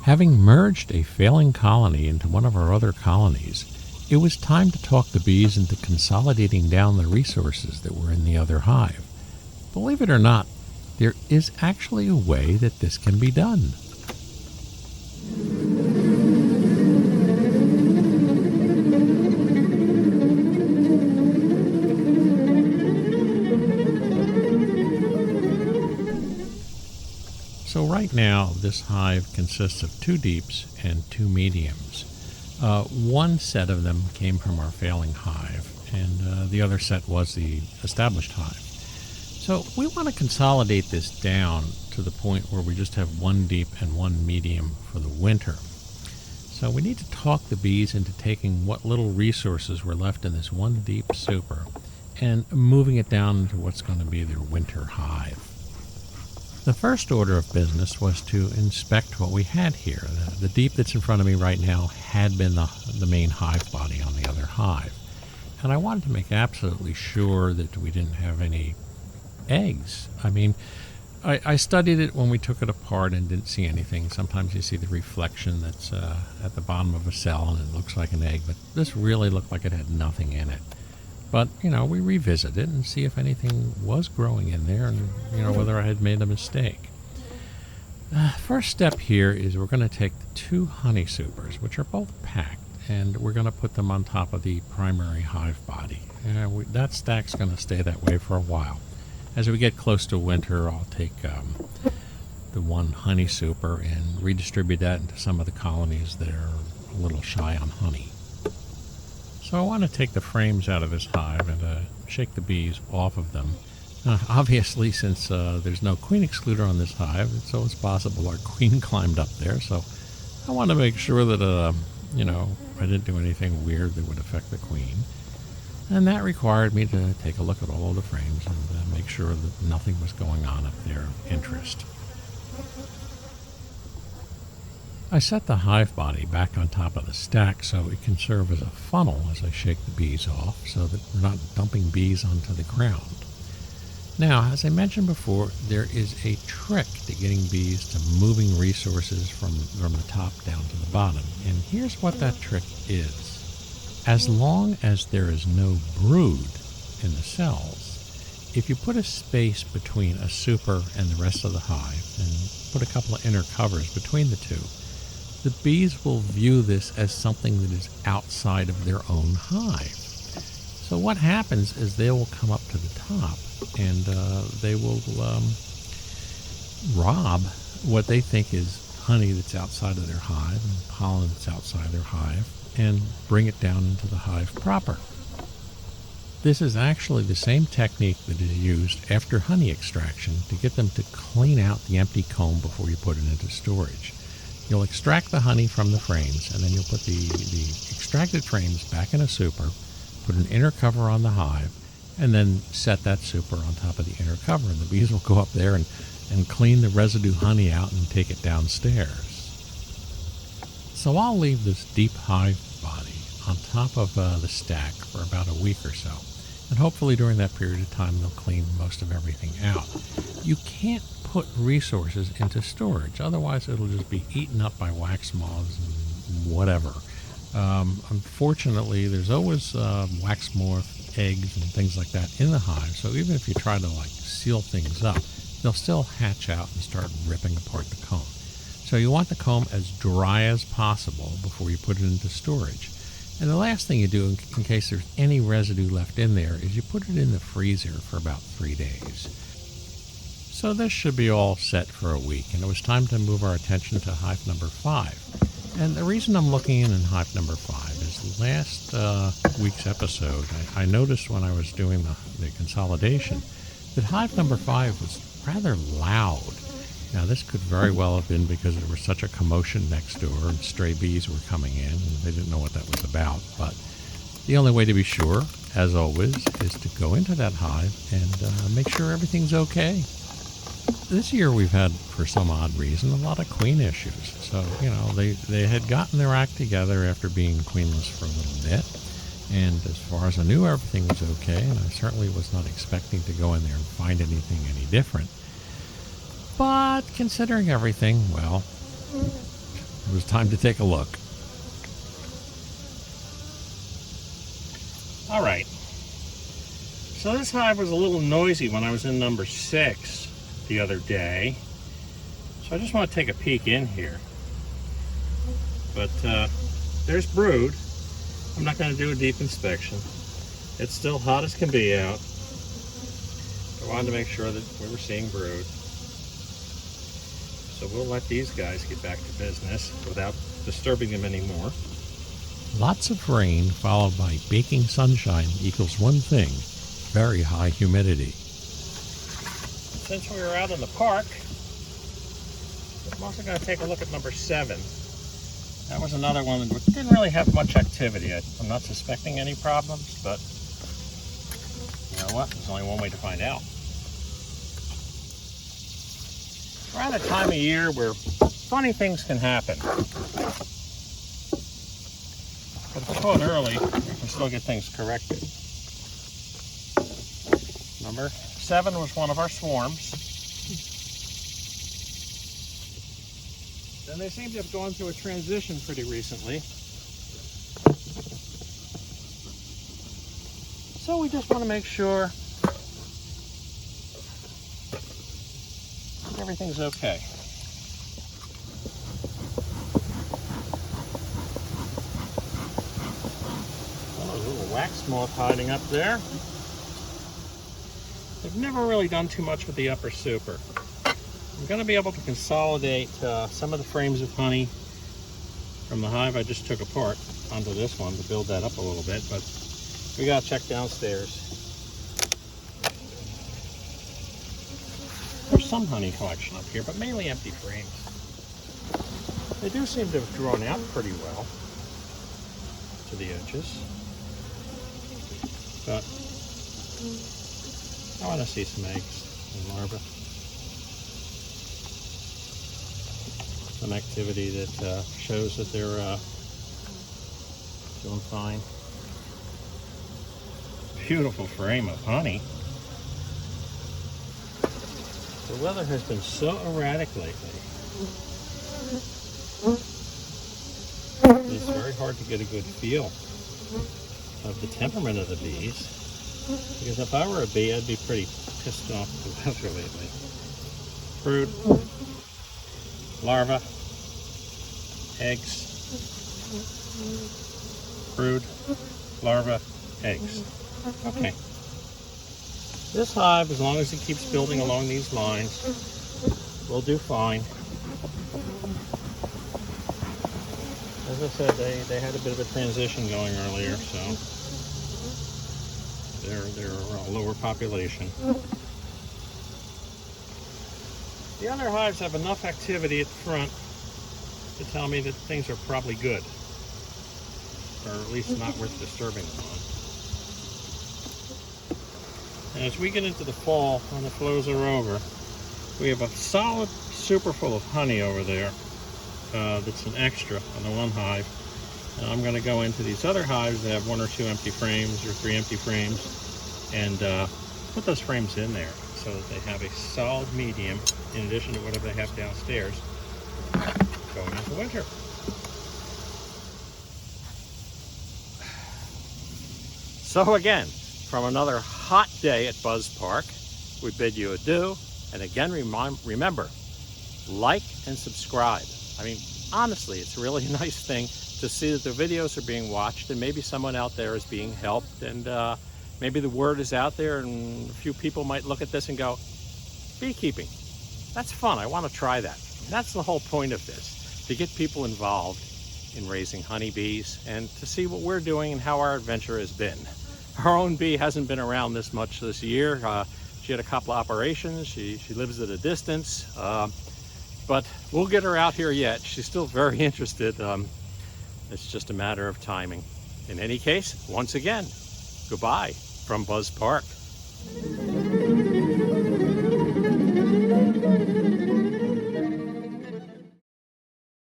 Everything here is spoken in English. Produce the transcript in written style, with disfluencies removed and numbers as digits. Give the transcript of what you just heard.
Having merged a failing colony into one of our other colonies, it was time to talk the bees into consolidating down the resources that were in the other hive. Believe it or not, there is actually a way that this can be done. So right now, this hive consists of 2 deeps and 2 mediums. One set of them came from our failing hive, and the other set was the established hive. So we want to consolidate this down to the point where we just have 1 deep and 1 medium for the winter. So we need to talk the bees into taking what little resources were left in this 1 deep super and moving it down into what's going to be their winter hive. The first order of business was to inspect what we had here. The deep that's in front of me right now had been the main hive body on the other hive. And I wanted to make absolutely sure that we didn't have any eggs. I mean, I studied it when we took it apart and didn't see anything. Sometimes you see the reflection that's at the bottom of a cell and it looks like an egg, but this really looked like it had nothing in it. But, we revisit it and see if anything was growing in there and, whether I had made a mistake. First step here is we're going to take the 2 honey supers, which are both packed, and we're going to put them on top of the primary hive body. That stack's going to stay that way for a while. As we get close to winter, I'll take the 1 honey super and redistribute that into some of the colonies that are a little shy on honey. So I want to take the frames out of this hive and shake the bees off of them. Obviously, since there's no queen excluder on this hive, it's always possible our queen climbed up there. So I want to make sure that, I didn't do anything weird that would affect the queen. And that required me to take a look at all of the frames and make sure that nothing was going on up there of interest. I set the hive body back on top of the stack so it can serve as a funnel as I shake the bees off so that we're not dumping bees onto the ground. Now, as I mentioned before, there is a trick to getting bees to moving resources from the top down to the bottom, and here's what that trick is. As long as there is no brood in the cells, if you put a space between a super and the rest of the hive and put a couple of inner covers between the two, the bees will view this as something that is outside of their own hive. So what happens is they will come up to the top and they will rob what they think is honey that's outside of their hive and pollen that's outside their hive and bring it down into the hive proper. This is actually the same technique that is used after honey extraction to get them to clean out the empty comb before you put it into storage. You'll extract the honey from the frames, and then you'll put the extracted frames back in a super, put an inner cover on the hive, and then set that super on top of the inner cover, and the bees will go up there and clean the residue honey out and take it downstairs. So I'll leave this deep hive body on top of the stack for about a week or so, and hopefully during that period of time they'll clean most of everything out. You can't put resources into storage, otherwise it'll just be eaten up by wax moths and whatever. Unfortunately, there's always wax moth eggs and things like that in the hive, so even if you try to seal things up, they'll still hatch out and start ripping apart the comb. So you want the comb as dry as possible before you put it into storage. And the last thing you do, in case there's any residue left in there, is you put it in the freezer for about 3 days. So this should be all set for a week, and it was time to move our attention to hive number 5. And the reason I'm looking in hive number 5 is last week's episode, I noticed when I was doing the consolidation that hive number 5 was rather loud. Now this could very well have been because there was such a commotion next door and stray bees were coming in and they didn't know what that was about. But the only way to be sure, as always, is to go into that hive and make sure everything's okay. This year we've had, for some odd reason, a lot of queen issues. So, they had gotten their act together after being queenless for a little bit. And as far as I knew, everything was okay. And I certainly was not expecting to go in there and find anything any different. But considering everything, well, was time to take a look. All right. So this hive was a little noisy when I was in number 6 the other day. So I just want to take a peek in here. But there's brood. I'm not going to do a deep inspection. It's still hot as can be out. I wanted to make sure that we were seeing brood. So we'll let these guys get back to business without disturbing them anymore. Lots of rain followed by baking sunshine equals one thing: very high humidity. Since we were out in the park, I'm also going to take a look at number 7. That was another one that didn't really have much activity. I'm not suspecting any problems, but you know what? There's only one way to find out. We're at a time of year where funny things can happen. But if we caught early, we can still get things corrected. Number 7 was one of our swarms. And they seem to have gone through a transition pretty recently. So we just want to make sure that everything's okay. Oh, there's a little wax moth hiding up there. They've never really done too much with the upper super. I'm going to be able to consolidate some of the frames of honey from the hive I just took apart onto this one to build that up a little bit, but we got to check downstairs. There's some honey collection up here, but mainly empty frames. They do seem to have drawn out pretty well to the edges, but I want to see some eggs and larvae. Some activity that shows that they're doing fine. Beautiful frame of honey. The weather has been so erratic lately. It's very hard to get a good feel of the temperament of the bees. Because if I were a bee, I'd be pretty pissed off with the weather lately. Brood, larva, eggs, brood, larva, eggs. Okay. This hive, as long as it keeps building along these lines, will do fine. As I said, they had a bit of a transition going earlier, so they're a lower population. The other hives have enough activity at the front to tell me that things are probably good, or at least not worth disturbing them on. And as we get into the fall, when the flows are over, we have a solid super full of honey over there that's an extra on the one hive. And I'm going to go into these other hives that have 1 or 2 empty frames or 3 empty frames and put those frames in there so that they have a solid medium in addition to whatever they have downstairs going into winter. So again, from another hot day at Buzz Park, we bid you adieu. And again, remember, like and subscribe. I mean, honestly, it's really a nice thing to see that the videos are being watched and maybe someone out there is being helped, and maybe the word is out there and a few people might look at this and go, beekeeping, that's fun, I want to try that. And that's the whole point of this, to get people involved in raising honeybees and to see what we're doing and how our adventure has been. Our own bee hasn't been around this much this year. She had a couple of operations. She lives at a distance, but we'll get her out here yet. She's still very interested. It's just a matter of timing. In any case, once again, goodbye from Buzz Park.